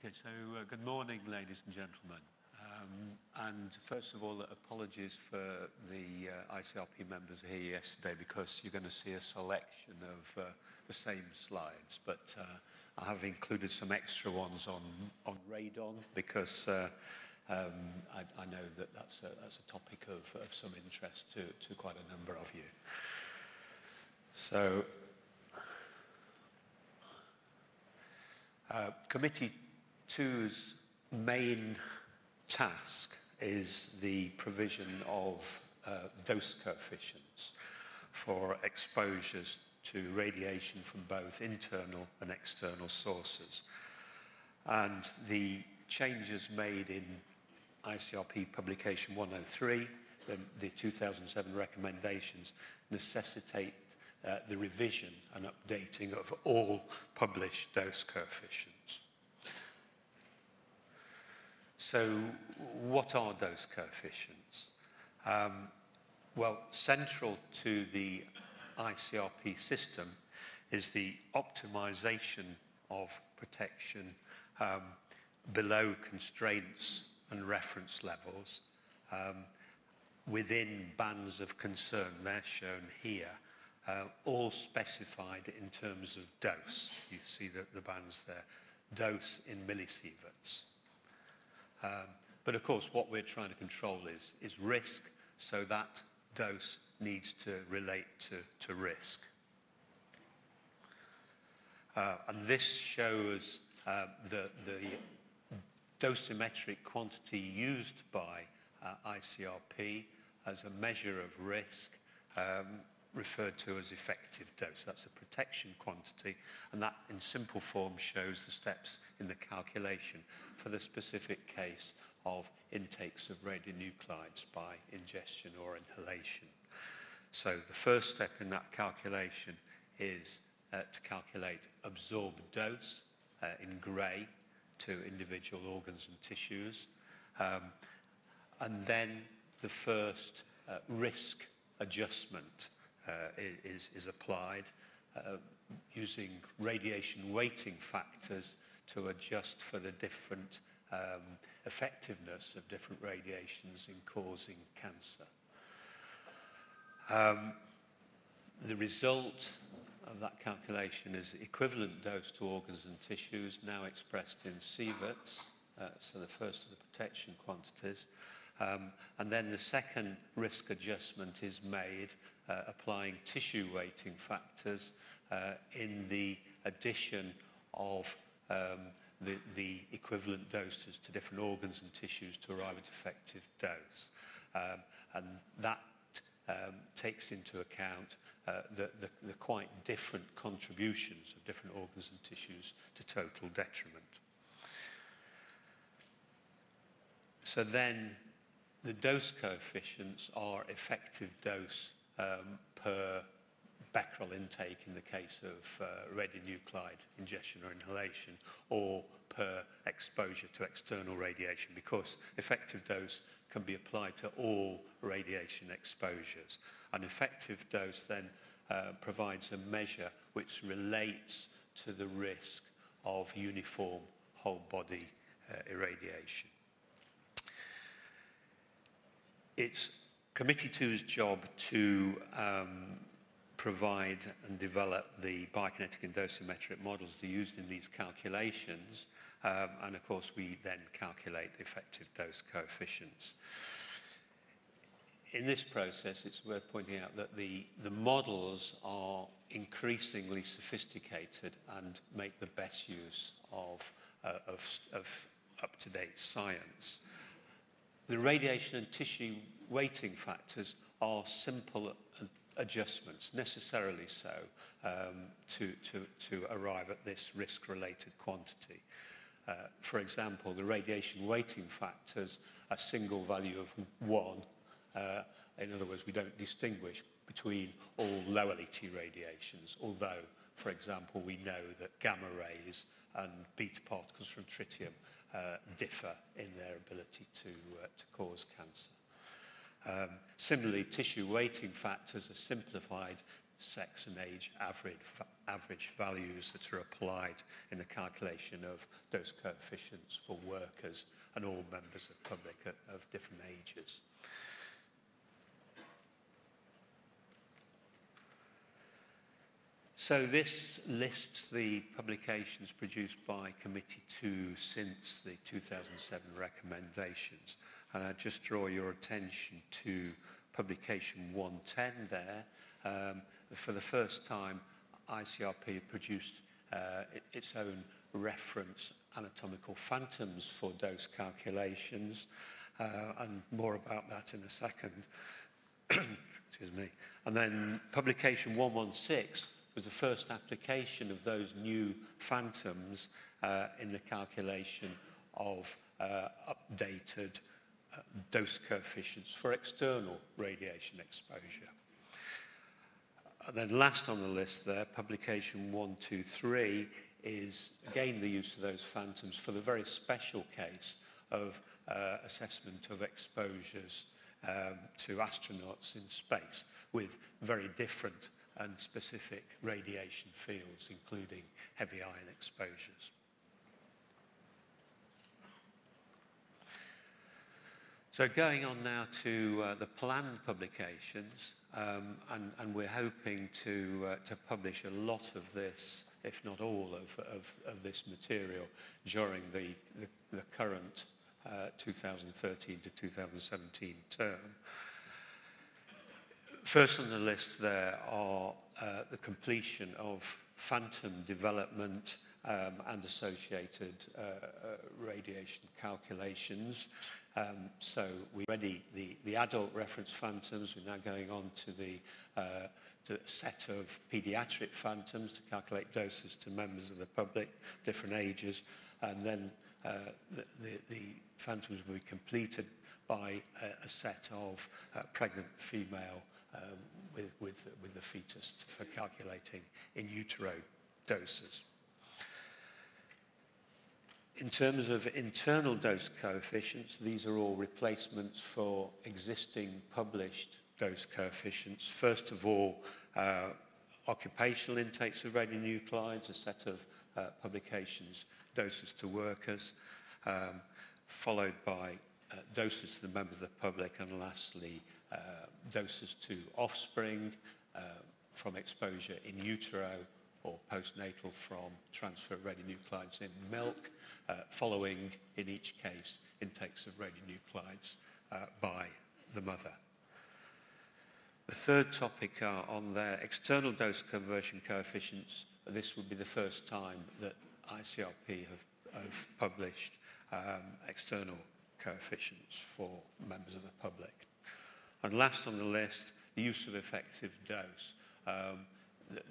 Okay, so good morning, ladies and gentlemen. And first of all, apologies for the ICRP members here yesterday because you're going to see a selection of the same slides, but I have included some extra ones on radon because I know that that's a topic of some interest to quite a number of you. So, Committee 2's main task is the provision of dose coefficients for exposures to radiation from both internal and external sources. And the changes made in ICRP Publication 103, the 2007 recommendations, necessitate the revision and updating of all published dose coefficients. So what are dose coefficients? Well, central to the ICRP system is the optimization of protection below constraints and reference levels within bands of concern. They're shown here, all specified in terms of dose. You see the bands there, dose in millisieverts. But of course, what we're trying to control is risk, so that dose needs to relate to risk. And this shows the dosimetric quantity used by ICRP as a measure of risk, referred to as effective dose. That's a protection quantity, and that in simple form shows the steps in the calculation for the specific case of intakes of radionuclides by ingestion or inhalation. So the first step in that calculation is to calculate absorbed dose in grey to individual organs and tissues. And then the first risk adjustment is applied using radiation weighting factors to adjust for the different effectiveness of different radiations in causing cancer. The result of that calculation is equivalent dose to organs and tissues, now expressed in sieverts, so the first of the protection quantities. And then the second risk adjustment is made applying tissue weighting factors in the addition of the equivalent doses to different organs and tissues to arrive at effective dose. And that takes into account the quite different contributions of different organs and tissues to total detriment. So then the dose coefficients are effective dose per Becquerel intake in the case of radionuclide ingestion or inhalation, or per exposure to external radiation, because effective dose can be applied to all radiation exposures. An effective dose then provides a measure which relates to the risk of uniform whole body irradiation. It's Committee 2's job to provide and develop the biokinetic and dosimetric models to be used in these calculations, and of course we then calculate effective dose coefficients. In this process, it's worth pointing out that the models are increasingly sophisticated and make the best use of up-to-date science. The radiation and tissue weighting factors are simple adjustments, necessarily so, to arrive at this risk-related quantity. For example, the radiation weighting factors, a single value of 1. In other words, we don't distinguish between all low-LET radiations, although, for example, we know that gamma rays and beta particles from tritium differ in their ability to cause cancer. Similarly, tissue weighting factors are simplified sex and age average values that are applied in the calculation of dose coefficients for workers and all members of the public of different ages. So this lists the publications produced by Committee 2 since the 2007 recommendations. And I just draw your attention to publication 110 there. For the first time, ICRP produced its own reference anatomical phantoms for dose calculations, and more about that in a second. Excuse me. And then publication 116 was the first application of those new phantoms in the calculation of updated dose coefficients for external radiation exposure. And then last on the list there, publication 123 is again the use of those phantoms for the very special case of assessment of exposures to astronauts in space with very different and specific radiation fields, including heavy ion exposures. So going on now to the planned publications, and we're hoping to publish a lot of this, if not all of this material during the current 2013 to 2017 term. First on the list there are the completion of phantom development and associated radiation calculations. So we ready the adult reference phantoms. We're now going on to the set of pediatric phantoms to calculate doses to members of the public, different ages, and then the phantoms will be completed by a set of pregnant female with the fetus for calculating in utero doses. In terms of internal dose coefficients, these are all replacements for existing published dose coefficients. First of all, occupational intakes of radionuclides, a set of publications, doses to workers, followed by doses to the members of the public, and lastly, doses to offspring from exposure in utero or postnatal from transfer of radionuclides in milk, following, in each case, intakes of radionuclides by the mother. The third topic on there, external dose conversion coefficients. This would be the first time that ICRP have published external coefficients for members of the public. And last on the list, the use of effective dose.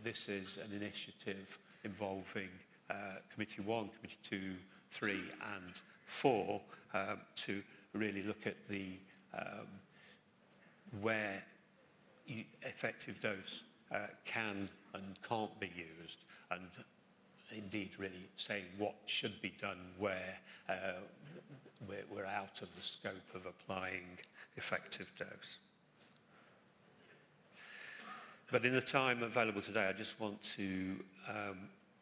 This is an initiative involving Committee 1, Committee 2, 3 and 4 to really look at the where effective dose can and can't be used, and indeed really saying what should be done where we're out of the scope of applying effective dose. But in the time available today, I just want to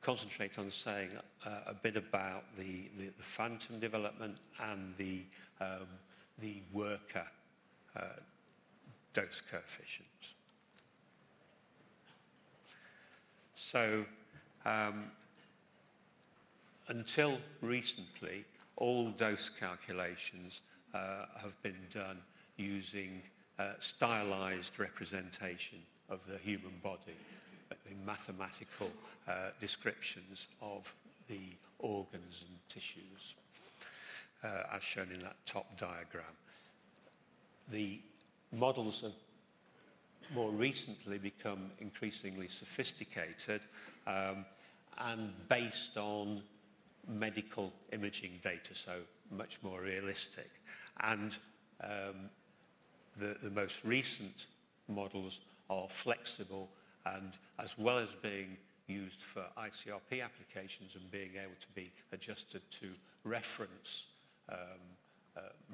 concentrate on saying a bit about the phantom development and the worker dose coefficients. So until recently, all dose calculations have been done using stylized representation of the human body, mathematical descriptions of the organs and tissues, as shown in that top diagram. The models have more recently become increasingly sophisticated and based on medical imaging data, so much more realistic. And the most recent models are flexible, and as well as being used for ICRP applications and being able to be adjusted to reference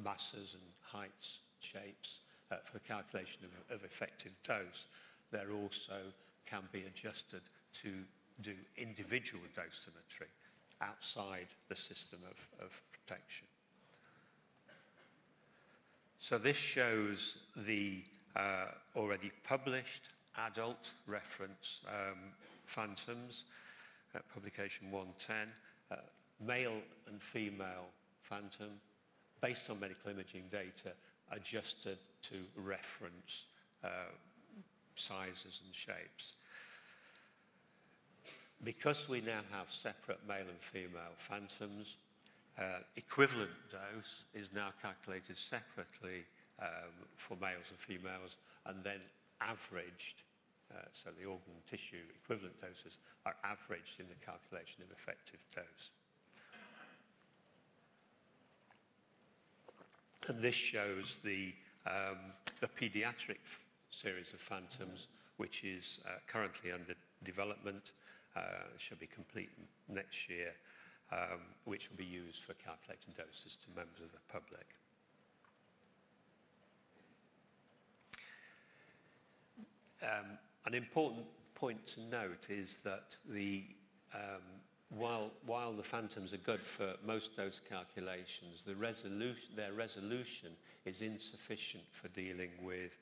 masses and heights, shapes for the calculation of effective dose, they're also can be adjusted to do individual dosimetry outside the system of protection. So this shows the already published adult reference phantoms, publication 110, male and female phantom, based on medical imaging data, adjusted to reference sizes and shapes. Because we now have separate male and female phantoms, equivalent dose is now calculated separately for males and females, and then averaged, so the organ and tissue equivalent doses are averaged in the calculation of effective dose. And this shows the pediatric series of phantoms, which is currently under development, should be complete next year, which will be used for calculating doses to members of the public. An important point to note is that while the phantoms are good for most dose calculations, their resolution is insufficient for dealing with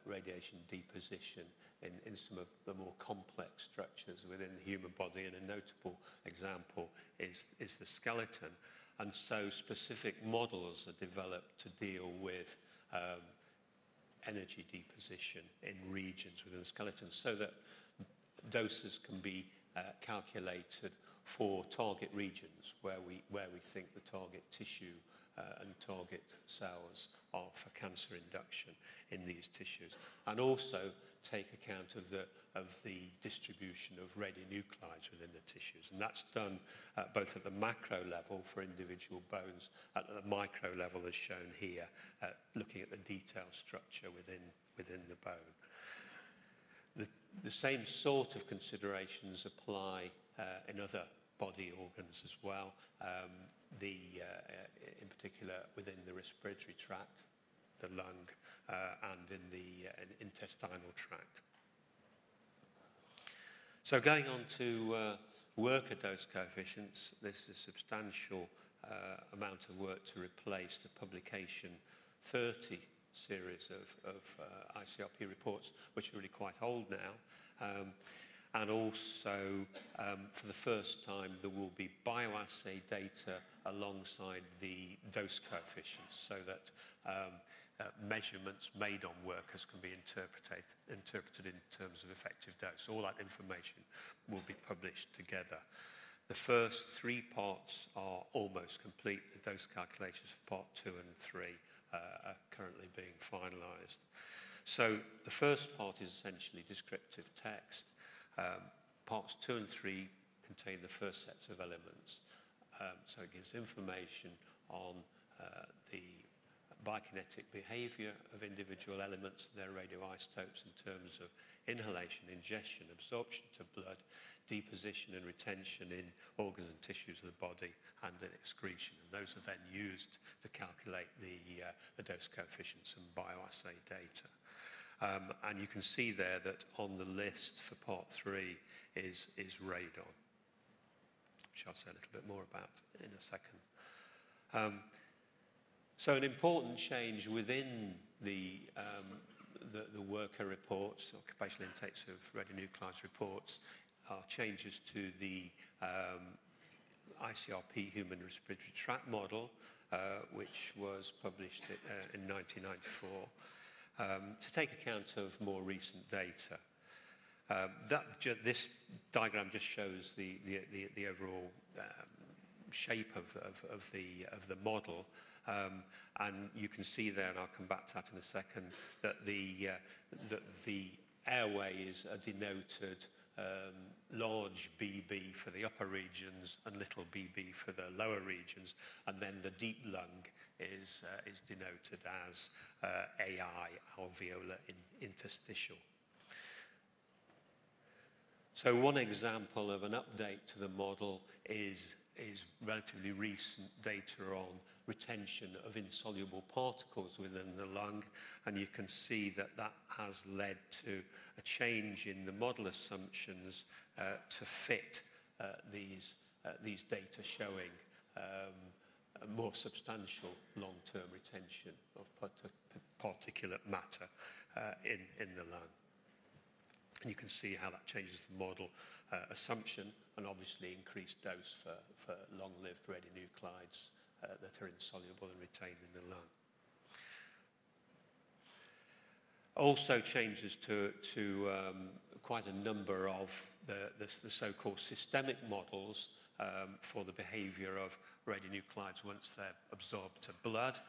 radiation deposition in some of the more complex structures within the human body, and a notable example is the skeleton. And so specific models are developed to deal with energy deposition in regions within the skeleton, so that doses can be calculated for target regions where we think the target tissue and target cells are for cancer induction in these tissues, and also take account of the distribution of radionuclides within the tissues. And that's done both at the macro level for individual bones, at the micro level as shown here, looking at the detailed structure within the bone. The same sort of considerations apply in other body organs as well, in particular within the respiratory tract, the lung, and in the intestinal tract. So going on to worker dose coefficients, this is a substantial amount of work to replace the publication 30 series of ICRP reports, which are really quite old now. And also, for the first time, there will be bioassay data alongside the dose coefficients, so that measurements made on workers can be interpreted in terms of effective dose. All that information will be published together. The first 3 parts are almost complete. The dose calculations for part 2 and 3 are currently being finalised. So the first part is essentially descriptive text. Parts 2 and 3 contain the first sets of elements. So it gives information on the biokinetic behaviour of individual elements, their radioisotopes in terms of inhalation, ingestion, absorption to blood, deposition and retention in organs and tissues of the body, and then excretion. And those are then used to calculate the dose coefficients and bioassay data. And you can see there that on the list for part 3 is radon, which I'll say a little bit more about in a second. So an important change within the worker reports, occupational intakes of radionuclides reports, are changes to the ICRP human respiratory tract model, which was published in 1994, to take account of more recent data. This diagram just shows the overall shape of the model. And you can see there, and I'll come back to that in a second, that the airways are denoted large BB for the upper regions and little BB for the lower regions, and then the deep lung is denoted as AI, alveolar interstitial. So one example of an update to the model is relatively recent data on retention of insoluble particles within the lung, and you can see that that has led to a change in the model assumptions to fit these data showing a more substantial long-term retention of particulate matter in the lung. And you can see how that changes the model assumption, and obviously increased dose for long-lived radionuclides that are insoluble and retained in the lung. Also changes to quite a number of the so-called systemic models for the behavior of radionuclides once they're absorbed to blood.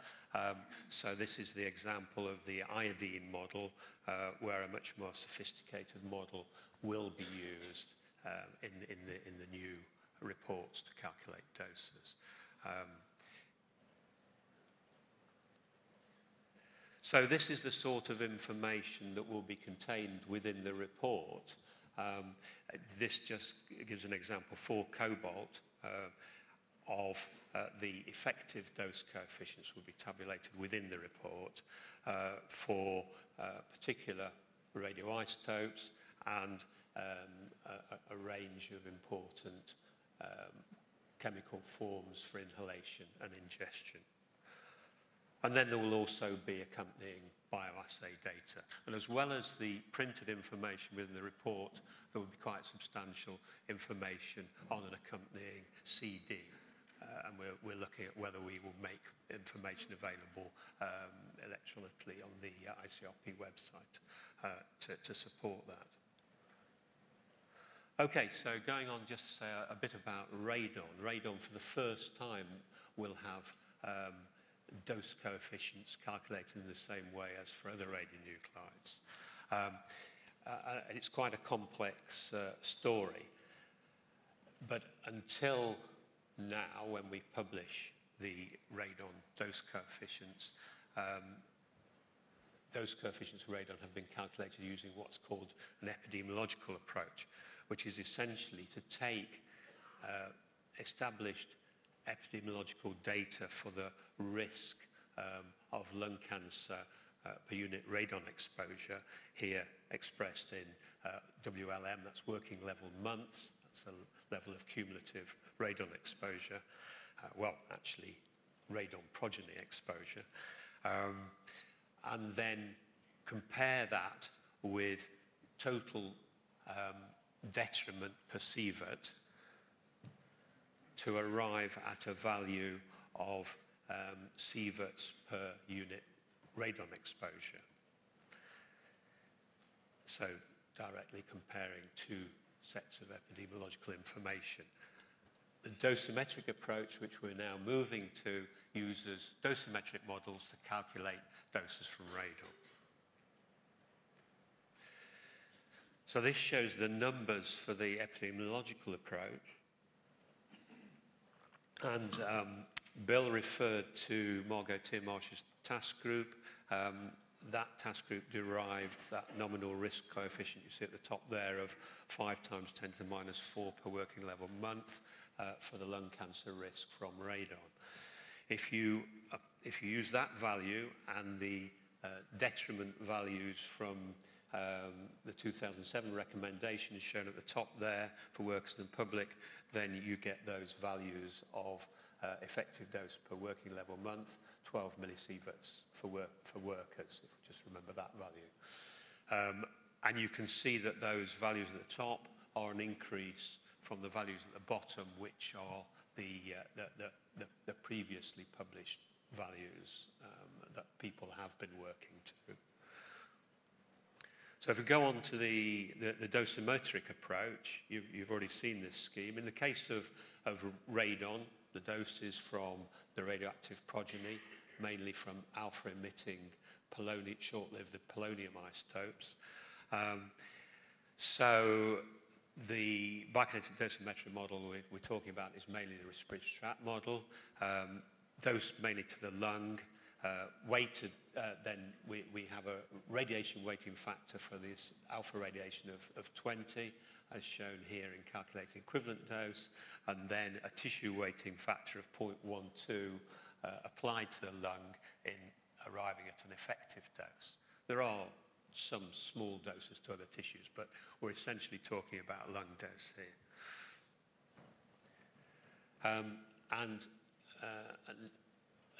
So this is the example of the iodine model, where a much more sophisticated model will be used in the new reports to calculate doses. So this is the sort of information that will be contained within the report. This just gives an example for cobalt of the effective dose coefficients will be tabulated within the report for particular radioisotopes and a range of important chemical forms for inhalation and ingestion. And then there will also be accompanying bioassay data. And as well as the printed information within the report, there will be quite substantial information on an accompanying CD. And we're looking at whether we will make information available electronically on the ICRP website to support that. Okay, so going on just to say a bit about radon. Radon, for the first time, will have dose coefficients calculated in the same way as for other radionuclides. And it's quite a complex story. But until now, when we publish the radon dose coefficients for radon have been calculated using what's called an epidemiological approach, which is essentially to take established epidemiological data for the risk of lung cancer per unit radon exposure, here expressed in WLM, that's working level months, that's the level of cumulative radon exposure, well, actually, radon progeny exposure, and then compare that with total detriment per sievert to arrive at a value of sieverts per unit radon exposure. So directly comparing two sets of epidemiological information. The dosimetric approach, which we're now moving to, uses dosimetric models to calculate doses from radon. So this shows the numbers for the epidemiological approach. And Bill referred to Margot Tiermarsh's task group. That task group derived that nominal risk coefficient you see at the top there of 5 times 10 to the minus 4 per working level month for the lung cancer risk from radon. If you use that value and the detriment values from the 2007 recommendation shown at the top there for workers and public, then you get those values of effective dose per working level month, 12 millisieverts for workers, if we just remember that value. And you can see that those values at the top are an increase from the values at the bottom, which are the previously published values that people have been working to. So if we go on to the dosimetric approach, you've already seen this scheme. In the case of radon, the dose is from the radioactive progeny, mainly from alpha-emitting short-lived polonium isotopes. So the bikinetic dosimetry model we're talking about is mainly the respiratory tract model, dose mainly to the lung, weighted, then we have a radiation weighting factor for this alpha radiation of 20, as shown here in calculating equivalent dose, and then a tissue weighting factor of 0.12 applied to the lung in arriving at an effective dose. There are some small doses to other tissues, but we're essentially talking about lung dose here. An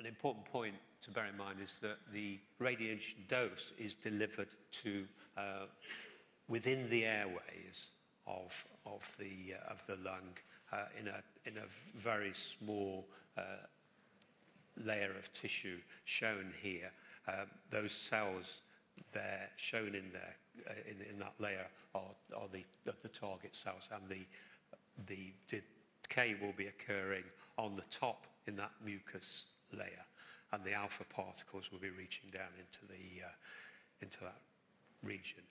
important point to bear in mind is that the radiation dose is delivered to within the airways of the lung in a very small layer of tissue shown here. Those cells there shown in there in that layer are the target cells, and the decay will be occurring on the top in that mucus layer, and the alpha particles will be reaching down into that region.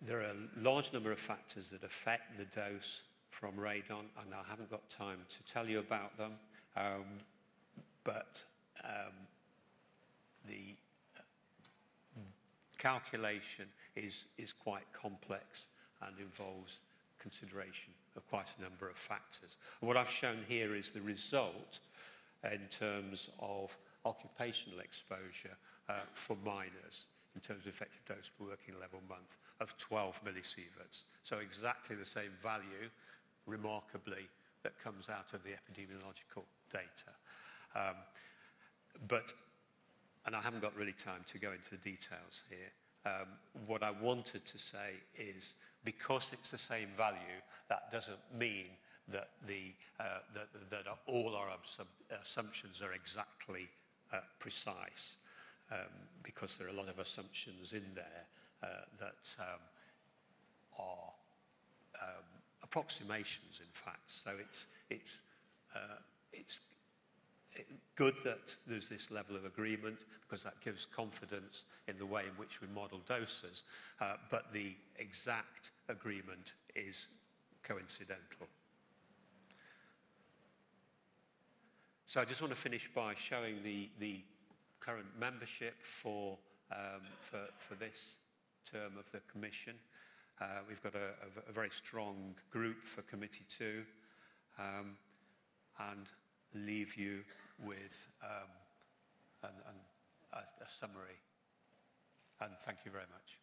There are a large number of factors that affect the dose from radon, and I haven't got time to tell you about them, but the calculation is quite complex and involves consideration of quite a number of factors. And what I've shown here is the result in terms of occupational exposure for miners in terms of effective dose per working level month of 12 millisieverts. So exactly the same value, remarkably, that comes out of the epidemiological data. And I haven't got really time to go into the details here. What I wanted to say is, because it's the same value, that doesn't mean that that all our assumptions are exactly precise, because there are a lot of assumptions in there that are approximations, in fact. So it's good that there's this level of agreement, because that gives confidence in the way in which we model doses, but the exact agreement is coincidental. So I just want to finish by showing the current membership for this term of the Commission. We've got a very strong group for Committee 2, and leave you with a summary. And thank you very much.